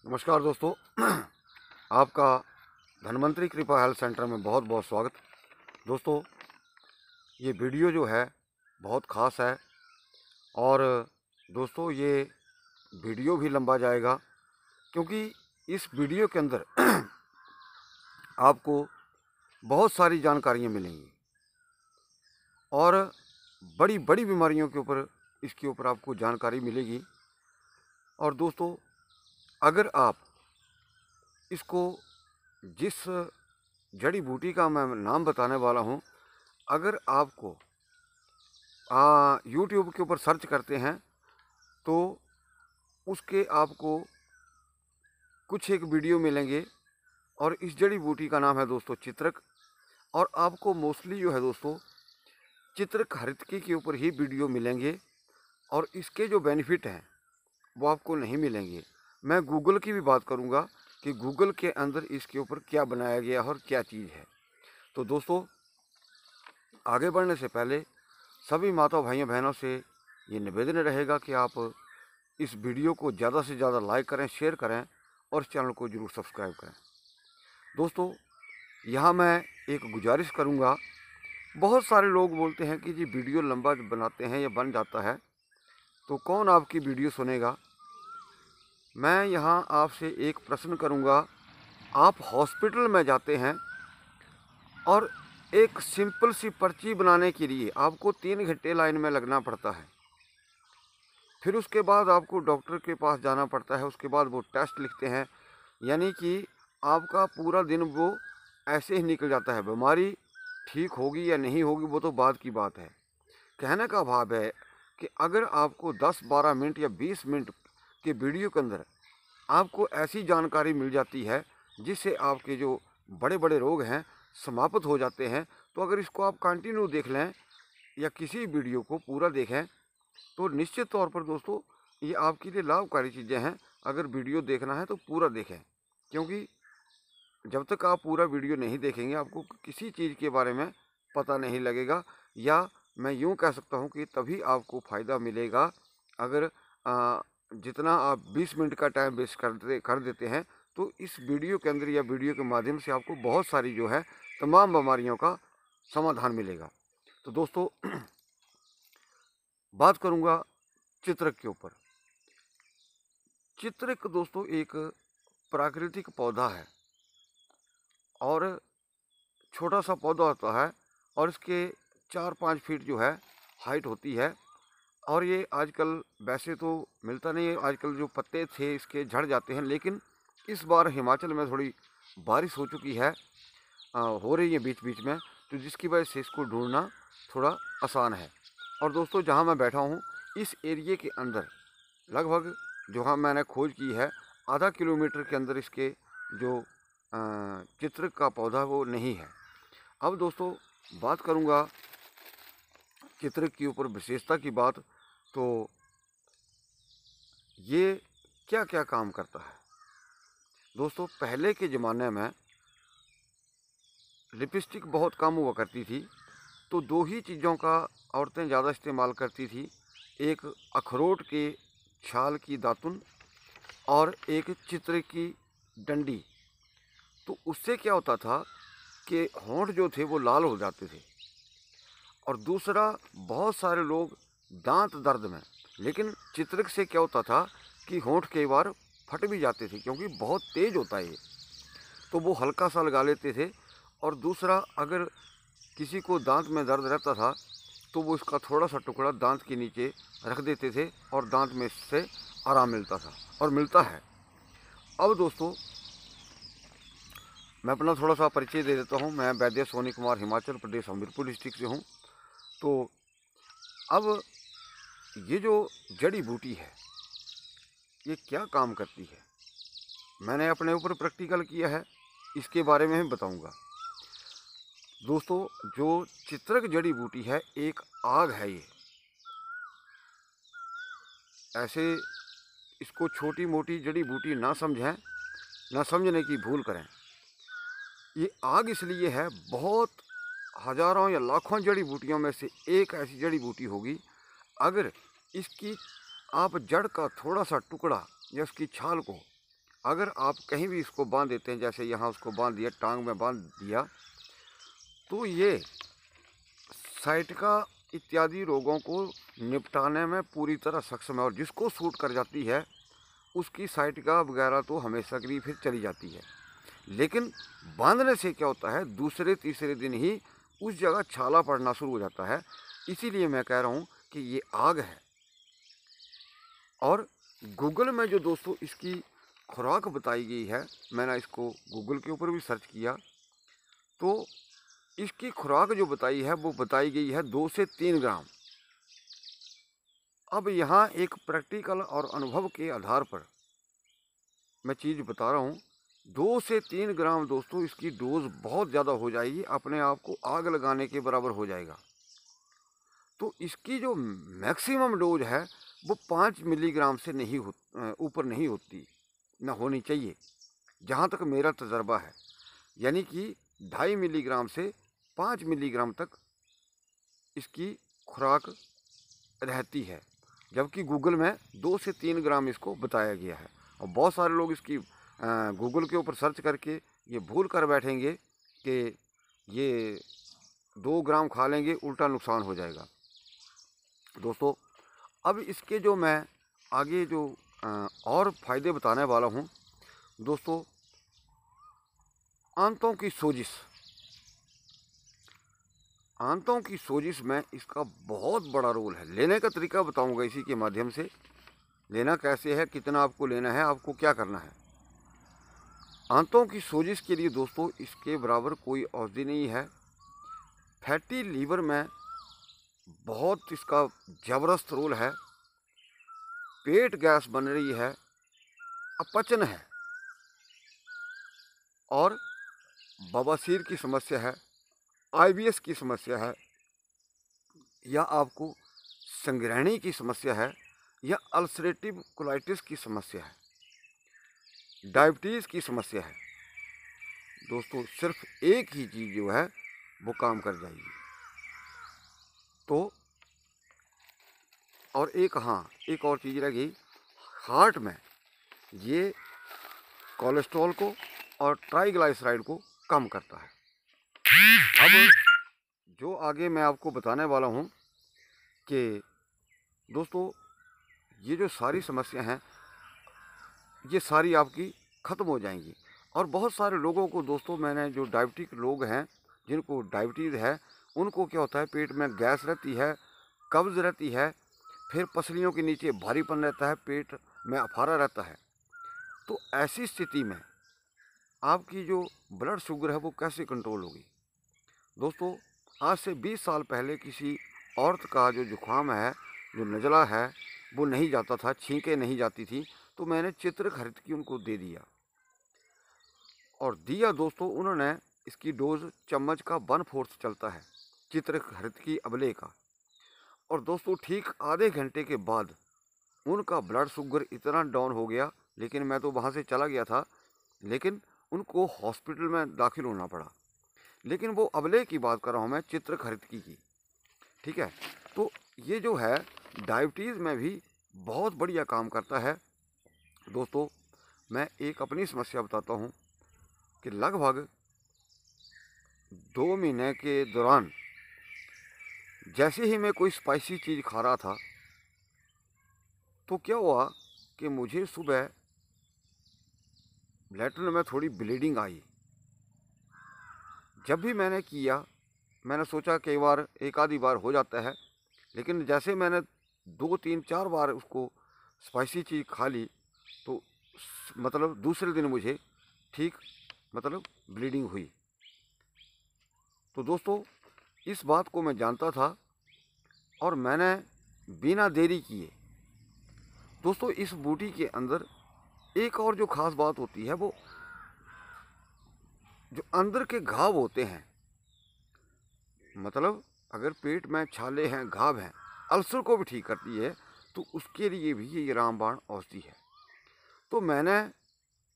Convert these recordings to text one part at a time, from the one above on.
नमस्कार दोस्तों। आपका धन्वंतरी कृपा हेल्थ सेंटर में बहुत बहुत स्वागत। दोस्तों, ये वीडियो जो है बहुत ख़ास है और दोस्तों ये वीडियो भी लंबा जाएगा क्योंकि इस वीडियो के अंदर आपको बहुत सारी जानकारियाँ मिलेंगी और बड़ी बड़ी बीमारियों के ऊपर इसके ऊपर आपको जानकारी मिलेगी। और दोस्तों, अगर आप इसको जिस जड़ी बूटी का मैं नाम बताने वाला हूँ, अगर आपको यूट्यूब के ऊपर सर्च करते हैं तो उसके आपको कुछ एक वीडियो मिलेंगे और इस जड़ी बूटी का नाम है दोस्तों चित्रक। और आपको मोस्टली जो है दोस्तों चित्रक हरितकी के ऊपर ही वीडियो मिलेंगे और इसके जो बेनिफिट हैं वो आपको नहीं मिलेंगे। मैं गूगल की भी बात करूँगा कि गूगल के अंदर इसके ऊपर क्या बनाया गया और क्या चीज़ है। तो दोस्तों, आगे बढ़ने से पहले सभी माता भाइयों बहनों से ये निवेदन रहेगा कि आप इस वीडियो को ज़्यादा से ज़्यादा लाइक करें, शेयर करें और चैनल को ज़रूर सब्सक्राइब करें। दोस्तों, यहाँ मैं एक गुजारिश करूँगा। बहुत सारे लोग बोलते हैं कि जी वीडियो लंबा बनाते हैं या बन जाता है तो कौन आपकी वीडियो सुनेगा। मैं यहाँ आपसे एक प्रश्न करूँगा। आप हॉस्पिटल में जाते हैं और एक सिंपल सी पर्ची बनाने के लिए आपको 3 घंटे लाइन में लगना पड़ता है। फिर उसके बाद आपको डॉक्टर के पास जाना पड़ता है, उसके बाद वो टेस्ट लिखते हैं, यानी कि आपका पूरा दिन वो ऐसे ही निकल जाता है। बीमारी ठीक होगी या नहीं होगी वो तो बाद की बात है। कहने का भाव है कि अगर आपको 10-12 मिनट या 20 मिनट के वीडियो के अंदर आपको ऐसी जानकारी मिल जाती है जिससे आपके जो बड़े बड़े रोग हैं समाप्त हो जाते हैं, तो अगर इसको आप कंटिन्यू देख लें या किसी वीडियो को पूरा देखें तो निश्चित तौर पर दोस्तों ये आपके लिए लाभकारी चीज़ें हैं। अगर वीडियो देखना है तो पूरा देखें, क्योंकि जब तक आप पूरा वीडियो नहीं देखेंगे आपको किसी चीज़ के बारे में पता नहीं लगेगा, या मैं यूँ कह सकता हूँ कि तभी आपको फ़ायदा मिलेगा। अगर जितना आप 20 मिनट का टाइम वेस्ट कर देते हैं तो इस वीडियो के अंदर या वीडियो के माध्यम से आपको बहुत सारी जो है तमाम बीमारियों का समाधान मिलेगा। तो दोस्तों, बात करूँगा चित्रक के ऊपर। चित्रक दोस्तों एक प्राकृतिक पौधा है और छोटा सा पौधा होता है और इसके 4-5 फीट जो है हाइट होती है। और ये आजकल वैसे तो मिलता नहीं है, आजकल जो पत्ते थे इसके झड़ जाते हैं, लेकिन इस बार हिमाचल में थोड़ी बारिश हो चुकी है, हो रही है बीच बीच में, तो जिसकी वजह से इसको ढूंढना थोड़ा आसान है। और दोस्तों, जहाँ मैं बैठा हूँ इस एरिए के अंदर लगभग जहाँ मैंने खोज की है आधा किलोमीटर के अंदर इसके जो चित्रक का पौधा वो नहीं है। अब दोस्तों बात करूँगा चित्रक के ऊपर विशेषता की बात, तो ये क्या क्या काम करता है। दोस्तों, पहले के ज़माने में लिपस्टिक बहुत कम हुआ करती थी, तो दो ही चीज़ों का औरतें ज़्यादा इस्तेमाल करती थी। एक अखरोट के छाल की दातुन और एक चित्र की डंडी। तो उससे क्या होता था कि होंठ जो थे वो लाल हो जाते थे। और दूसरा, बहुत सारे लोग दांत दर्द में, लेकिन चित्रक से क्या होता था कि होंठ कई बार फट भी जाते थे क्योंकि बहुत तेज़ होता है ये, तो वो हल्का सा लगा लेते थे। और दूसरा, अगर किसी को दांत में दर्द रहता था तो वो इसका थोड़ा सा टुकड़ा दांत के नीचे रख देते थे और दांत में इससे आराम मिलता था और मिलता है। अब दोस्तों, मैं अपना थोड़ा सा परिचय दे देता हूँ। मैं वैद्य सोनी कुमार, हिमाचल प्रदेश, हमीरपुर डिस्ट्रिक्ट से हूँ। तो अब ये जो जड़ी बूटी है ये क्या काम करती है, मैंने अपने ऊपर प्रैक्टिकल किया है, इसके बारे में ही बताऊंगा। दोस्तों, जो चित्रक जड़ी बूटी है एक आग है। ये ऐसे इसको छोटी मोटी जड़ी बूटी ना समझें, ना समझने की भूल करें। ये आग इसलिए है, बहुत हजारों या लाखों जड़ी बूटियों में से एक ऐसी जड़ी बूटी होगी, अगर इसकी आप जड़ का थोड़ा सा टुकड़ा या उसकी छाल को अगर आप कहीं भी इसको बांध देते हैं, जैसे यहाँ उसको बांध दिया, टांग में बांध दिया, तो ये साइटिका इत्यादि रोगों को निपटाने में पूरी तरह सक्षम है। और जिसको सूट कर जाती है उसकी साइटिका वगैरह तो हमेशा के लिए फिर चली जाती है। लेकिन बांधने से क्या होता है, दूसरे तीसरे दिन ही उस जगह छाला पड़ना शुरू हो जाता है। इसीलिए मैं कह रहा हूँ कि ये आग है। और गूगल में जो दोस्तों इसकी खुराक बताई गई है, मैंने इसको गूगल के ऊपर भी सर्च किया, तो इसकी खुराक जो बताई है वो बताई गई है 2 से 3 ग्राम। अब यहाँ एक प्रैक्टिकल और अनुभव के आधार पर मैं चीज़ बता रहा हूँ। 2 से 3 ग्राम दोस्तों इसकी डोज बहुत ज़्यादा हो जाएगी, अपने आप को आग लगाने के बराबर हो जाएगा। तो इसकी जो मैक्सिमम डोज है वो 5 मिलीग्राम से नहीं ऊपर नहीं होती, ना होनी चाहिए, जहाँ तक मेरा तजर्बा है। यानी कि 2.5 मिलीग्राम से 5 मिलीग्राम तक इसकी खुराक रहती है, जबकि गूगल में 2 से 3 ग्राम इसको बताया गया है। और बहुत सारे लोग इसकी गूगल के ऊपर सर्च करके ये भूल कर बैठेंगे कि ये 2 ग्राम खा लेंगे उल्टा नुकसान हो जाएगा। दोस्तों अब इसके जो मैं आगे जो और फ़ायदे बताने वाला हूँ दोस्तों, आंतों की सोजिश। आंतों की सोजिश में इसका बहुत बड़ा रोल है। लेने का तरीका बताऊंगा इसी के माध्यम से। लेना कैसे है, कितना आपको लेना है, आपको क्या करना है। आंतों की सोजिश के लिए दोस्तों इसके बराबर कोई औषधि नहीं है। फैटी लीवर में बहुत इसका ज़बरदस्त रोल है। पेट गैस बन रही है, अपचन है और बवासीर की समस्या है, IBS की समस्या है, या आपको संग्रहणी की समस्या है, या अल्सरेटिव कोलाइटिस की समस्या है, डायबिटीज़ की समस्या है, दोस्तों सिर्फ एक ही चीज़ जो है वो काम कर जाएगी। तो और एक और चीज़ रह गई, हार्ट में ये कोलेस्ट्रॉल को और ट्राइग्लाइसराइड को कम करता है। अब जो आगे मैं आपको बताने वाला हूँ कि दोस्तों ये जो सारी समस्या हैं ये सारी आपकी ख़त्म हो जाएंगी। और बहुत सारे लोगों को दोस्तों, मैंने जो डायबिटिक लोग हैं जिनको डायबिटीज़ है, उनको क्या होता है, पेट में गैस रहती है, कब्ज़ रहती है, फिर पसलियों के नीचे भारीपन रहता है, पेट में अफारा रहता है। तो ऐसी स्थिति में आपकी जो ब्लड शुगर है वो कैसे कंट्रोल होगी। दोस्तों आज से 20 साल पहले किसी औरत का जो जुकाम है, जो नज़ला है, वो नहीं जाता था, छींकें नहीं जाती थी, तो मैंने चित्र खरीद के उनको दे दिया। और दिया दोस्तों, उन्होंने इसकी डोज चम्मच का 1/4 चलता है चित्र खरीद की अबले का। और दोस्तों ठीक आधे घंटे के बाद उनका ब्लड शुगर इतना डाउन हो गया, लेकिन मैं तो वहाँ से चला गया था, लेकिन उनको हॉस्पिटल में दाखिल होना पड़ा। लेकिन वो अबले की बात कर रहा हूँ मैं, चित्र खरीद की। ठीक है, तो ये जो है डायबिटीज़ में भी बहुत बढ़िया काम करता है। दोस्तों मैं एक अपनी समस्या बताता हूँ कि लगभग 2 महीने के दौरान जैसे ही मैं कोई स्पाइसी चीज़ खा रहा था, तो क्या हुआ कि मुझे सुबह लैट्रिन में थोड़ी ब्लीडिंग आई। जब भी मैंने किया, मैंने सोचा कई बार एक आधी बार हो जाता है, लेकिन जैसे मैंने 2 3 4 बार उसको स्पाइसी चीज़ खा ली, तो मतलब दूसरे दिन मुझे ठीक मतलब ब्लीडिंग हुई। तो दोस्तों इस बात को मैं जानता था और मैंने बिना देरी किए दोस्तों इस बूटी के अंदर एक और जो ख़ास बात होती है, वो जो अंदर के घाव होते हैं, मतलब अगर पेट में छाले हैं, घाव हैं, अल्सर को भी ठीक करती है, तो उसके लिए भी ये रामबाण औषधि है। तो मैंने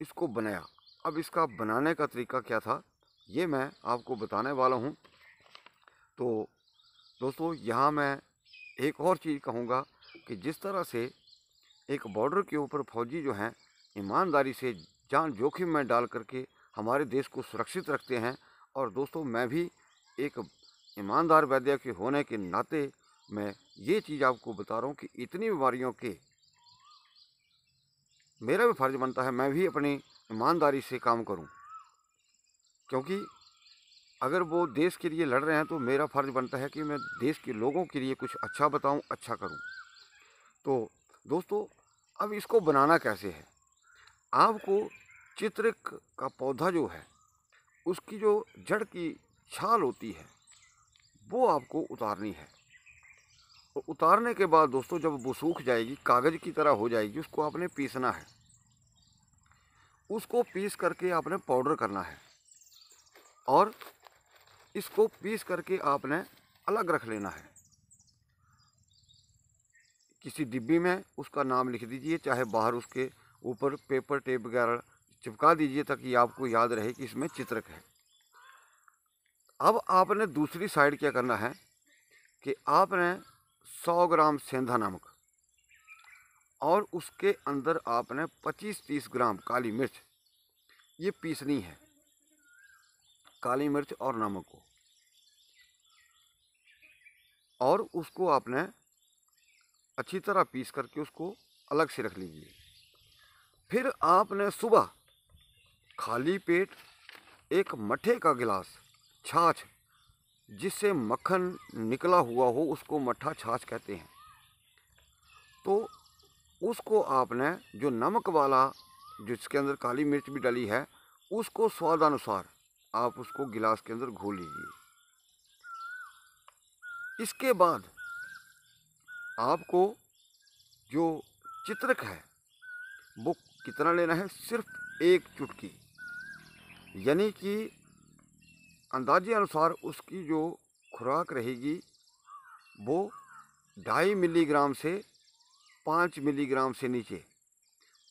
इसको बनाया। अब इसका बनाने का तरीका क्या था ये मैं आपको बताने वाला हूँ। तो दोस्तों यहाँ मैं एक और चीज़ कहूँगा कि जिस तरह से एक बॉर्डर के ऊपर फौजी जो हैं ईमानदारी से जान जोखिम में डाल करके हमारे देश को सुरक्षित रखते हैं। और दोस्तों, मैं भी एक ईमानदार वैद्य के होने के नाते मैं ये चीज़ आपको बता रहा हूँ कि इतनी बीमारियों के मेरा भी फर्ज बनता है मैं भी अपनी ईमानदारी से काम करूं, क्योंकि अगर वो देश के लिए लड़ रहे हैं तो मेरा फर्ज बनता है कि मैं देश के लोगों के लिए कुछ अच्छा बताऊं, अच्छा करूं। तो दोस्तों, अब इसको बनाना कैसे है? आपको चित्रक का पौधा जो है उसकी जो जड़ की छाल होती है वो आपको उतारनी है। और उतारने के बाद दोस्तों, जब वो सूख जाएगी, कागज़ की तरह हो जाएगी, उसको आपने पीसना है। उसको पीस करके आपने पाउडर करना है और इसको पीस करके आपने अलग रख लेना है। किसी डिब्बी में उसका नाम लिख दीजिए, चाहे बाहर उसके ऊपर पेपर टेप वगैरह चिपका दीजिए ताकि आपको याद रहे कि इसमें चित्रक है। अब आपने दूसरी साइड क्या करना है कि आपने 100 ग्राम सेंधा नमक और उसके अंदर आपने 25-30 ग्राम काली मिर्च ये पीसनी है। काली मिर्च और नमक को, और उसको आपने अच्छी तरह पीस करके उसको अलग से रख लीजिए। फिर आपने सुबह खाली पेट एक मट्ठे का गिलास छाछ, जिससे मक्खन निकला हुआ हो उसको मट्ठा छाछ कहते हैं, तो उसको आपने जो नमक वाला जिसके अंदर काली मिर्च भी डली है उसको स्वादानुसार आप उसको गिलास के अंदर घोल लीजिए। इसके बाद आपको जो चित्रक है वो कितना लेना है? सिर्फ 1 चुटकी, यानी कि अंदाजे अनुसार उसकी जो खुराक रहेगी वो 2.5 मिलीग्राम से 5 मिलीग्राम से नीचे,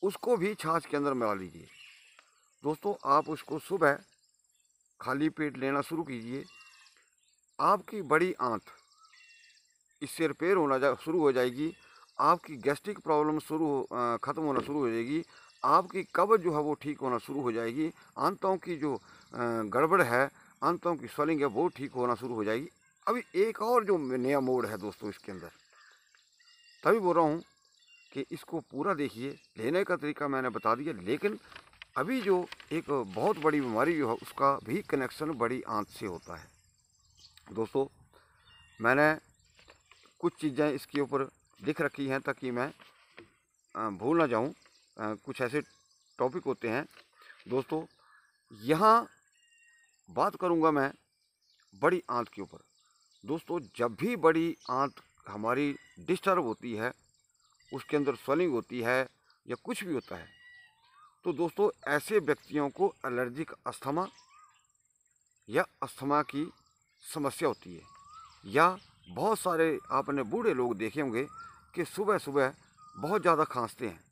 उसको भी छाछ के अंदर मिला लीजिए। दोस्तों, आप उसको सुबह खाली पेट लेना शुरू कीजिए। आपकी बड़ी आंत इससे रिपेयर होना शुरू हो जाएगी। आपकी गैस्ट्रिक प्रॉब्लम ख़त्म होना शुरू हो जाएगी। आपकी कब्ज जो है वो ठीक होना शुरू हो जाएगी। आंतों की जो गड़बड़ है, आंतों की स्वेलिंग है, वो ठीक होना शुरू हो जाएगी। अभी एक और जो नया मोड़ है दोस्तों इसके अंदर, तभी बोल रहा हूँ कि इसको पूरा देखिए। लेने का तरीका मैंने बता दिया, लेकिन अभी जो एक बहुत बड़ी बीमारी जो है उसका भी कनेक्शन बड़ी आंत से होता है। दोस्तों, मैंने कुछ चीज़ें इसके ऊपर लिख रखी हैं ताकि मैं भूल ना जाऊं। कुछ ऐसे टॉपिक होते हैं दोस्तों, यहाँ बात करूंगा मैं बड़ी आंत के ऊपर। दोस्तों, जब भी बड़ी आंत हमारी डिस्टर्ब होती है, उसके अंदर स्वेलिंग होती है या कुछ भी होता है, तो दोस्तों ऐसे व्यक्तियों को एलर्जिक अस्थमा या अस्थमा की समस्या होती है। या बहुत सारे आपने बूढ़े लोग देखे होंगे कि सुबह सुबह बहुत ज़्यादा खांसते हैं।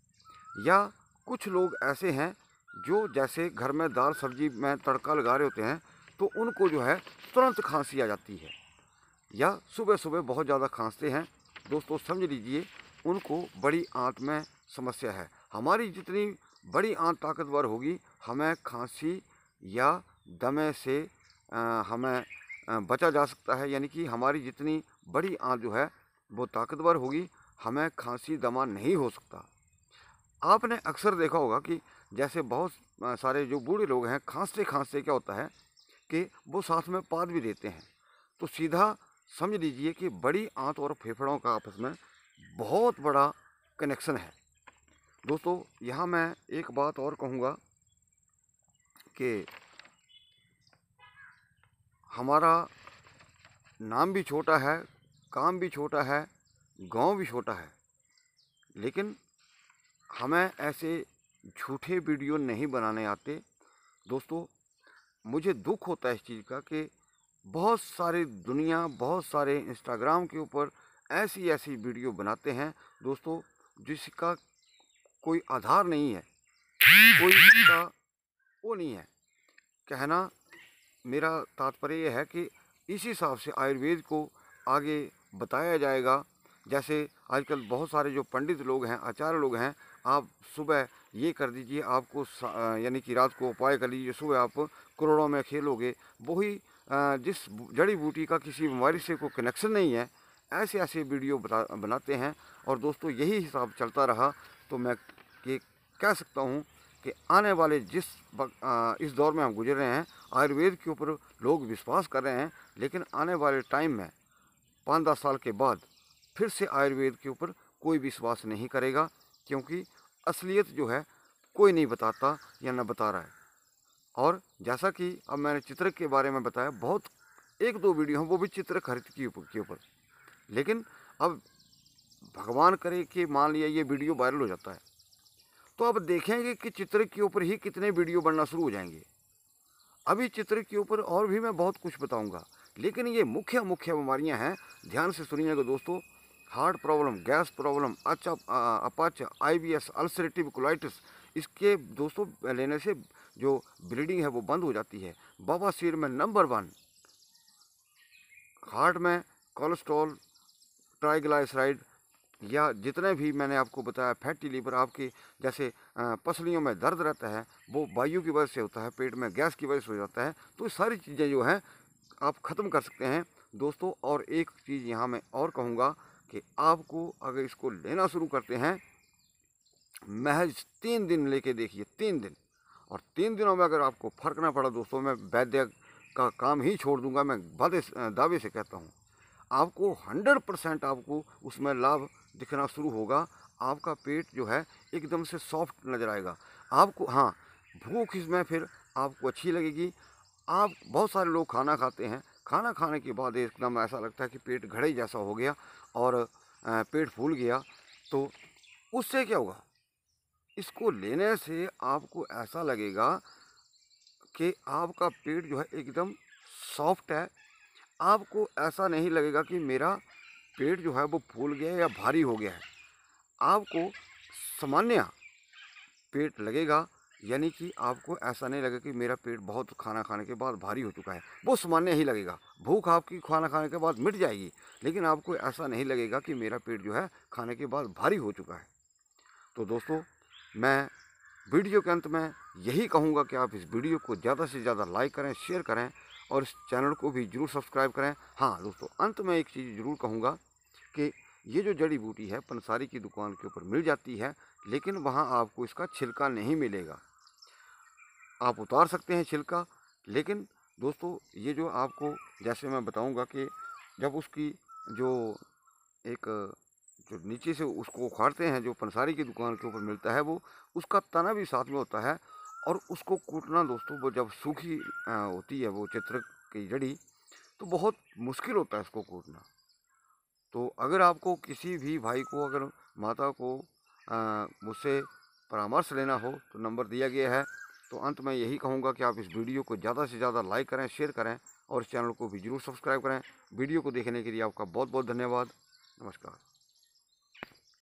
या कुछ लोग ऐसे हैं जो जैसे घर में दाल सब्जी में तड़का लगा रहे होते हैं तो उनको जो है तुरंत खांसी आ जाती है, या सुबह सुबह बहुत ज़्यादा खांसते हैं। दोस्तों, समझ लीजिए उनको बड़ी आंत में समस्या है। हमारी जितनी बड़ी आंत ताकतवर होगी, हमें खांसी या दमे से हमें बचा जा सकता है। यानी कि हमारी जितनी बड़ी आंत जो है वो ताकतवर होगी, हमें खांसी दमा नहीं हो सकता। आपने अक्सर देखा होगा कि जैसे बहुत सारे जो बूढ़े लोग हैं, खांसते खांसते क्या होता है कि वो साथ में पाद भी देते हैं। तो सीधा समझ लीजिए कि बड़ी आंत और फेफड़ों का आपस में बहुत बड़ा कनेक्शन है। दोस्तों, यहाँ मैं एक बात और कहूँगा कि हमारा नाम भी छोटा है, काम भी छोटा है, गांव भी छोटा है, लेकिन हमें ऐसे झूठे वीडियो नहीं बनाने आते। दोस्तों, मुझे दुख होता है इस चीज़ का कि बहुत सारे इंस्टाग्राम के ऊपर ऐसी ऐसी वीडियो बनाते हैं दोस्तों, जिसका कोई आधार नहीं है, कोई इसका वो नहीं है। कहना मेरा तात्पर्य यह है कि इसी हिसाब से आयुर्वेद को आगे बताया जाएगा। जैसे आजकल बहुत सारे जो पंडित लोग हैं, आचार्य लोग हैं, आप सुबह ये कर दीजिए, आपको यानी कि रात को उपाय कर लीजिए, सुबह आप करोड़ों में खेलोगे। वही जिस जड़ी बूटी का किसी बीमारी से कोई कनेक्शन नहीं है, ऐसे ऐसे वीडियो बनाते हैं। और दोस्तों यही हिसाब चलता रहा तो मैं ये कह सकता हूँ कि आने वाले इस दौर में हम गुजर रहे हैं, आयुर्वेद के ऊपर लोग विश्वास कर रहे हैं, लेकिन आने वाले टाइम में 5-10 साल के बाद फिर से आयुर्वेद के ऊपर कोई विश्वास नहीं करेगा, क्योंकि असलियत जो है कोई नहीं बताता या न बता रहा है। और जैसा कि अब मैंने चित्रक के बारे में बताया, बहुत 1-2 वीडियो हैं वो भी चित्रक हरित के ऊपर, लेकिन अब भगवान करे कि मान लिया ये वीडियो वायरल हो जाता है, तो अब देखेंगे कि चित्रक के ऊपर ही कितने वीडियो बनना शुरू हो जाएंगे। अभी चित्रक के ऊपर और भी मैं बहुत कुछ बताऊंगा, लेकिन ये मुख्य बीमारियां हैं, ध्यान से सुनिएगा दोस्तों। हार्ट प्रॉब्लम, गैस प्रॉब्लम, अपच, IBS, अल्सरेटिव कोलाइटिस, इसके दोस्तों लेने से जो ब्लीडिंग है वो बंद हो जाती है। बवासीर में नंबर 1, हार्ट में कोलेस्ट्रॉल, ट्राइग्लाइसराइड, या जितने भी मैंने आपको बताया फैटी लीवर, आपके जैसे पसलियों में दर्द रहता है वो वायु की वजह से होता है, पेट में गैस की वजह से हो जाता है। तो सारी चीज़ें जो हैं आप ख़त्म कर सकते हैं दोस्तों। और एक चीज़ यहाँ मैं और कहूँगा कि आपको अगर इसको लेना शुरू करते हैं, महज 3 दिन लेके देखिए, 3 दिन, और 3 दिनों में अगर आपको फ़र्क ना पड़ा दोस्तों, मैं वैद्य का काम ही छोड़ दूंगा, मैं दावे से कहता हूँ। आपको 100% आपको उसमें लाभ दिखना शुरू होगा। आपका पेट जो है एकदम से सॉफ्ट नज़र आएगा आपको। हाँ, भूख इसमें फिर आपको अच्छी लगेगी। आप बहुत सारे लोग खाना खाते हैं, खाना खाने के बाद एकदम ऐसा लगता है कि पेट घड़े जैसा हो गया और पेट फूल गया। तो उससे क्या होगा, इसको लेने से आपको ऐसा लगेगा कि आपका पेट जो है एकदम सॉफ्ट है। आपको ऐसा नहीं लगेगा कि मेरा पेट जो है वो फूल गया या भारी हो गया है। आपको सामान्य पेट लगेगा, यानी कि आपको ऐसा नहीं लगेगा कि मेरा पेट बहुत खाना खाने के बाद भारी हो चुका है, वो सामान्य ही लगेगा। भूख आपकी खाना खाने के बाद मिट जाएगी, लेकिन आपको ऐसा नहीं लगेगा कि मेरा पेट जो है खाने के बाद भारी हो चुका है। तो दोस्तों, मैं वीडियो के अंत में यही कहूँगा कि आप इस वीडियो को ज़्यादा से ज़्यादा लाइक करें, शेयर करें और इस चैनल को भी ज़रूर सब्सक्राइब करें। हाँ दोस्तों, अंत में एक चीज़ ज़रूर कहूँगा कि ये जो जड़ी बूटी है पंसारी की दुकान के ऊपर मिल जाती है, लेकिन वहाँ आपको इसका छिलका नहीं मिलेगा। आप उतार सकते हैं छिलका, लेकिन दोस्तों ये जो आपको जैसे मैं बताऊँगा कि जब उसकी जो एक जो नीचे से उसको उखाड़ते हैं, जो पंसारी की दुकान के ऊपर मिलता है, वो उसका तना भी साथ में होता है। और उसको कूटना दोस्तों, वो जब सूखी होती है वो चित्रक की जड़ी, तो बहुत मुश्किल होता है इसको कूटना। तो अगर आपको किसी भी भाई को, अगर माता को मुझसे परामर्श लेना हो तो नंबर दिया गया है। तो अंत में यही कहूँगा कि आप इस वीडियो को ज़्यादा से ज़्यादा लाइक करें, शेयर करें और इस चैनल को भी ज़रूर सब्सक्राइब करें। वीडियो को देखने के लिए आपका बहुत बहुत धन्यवाद। नमस्कार।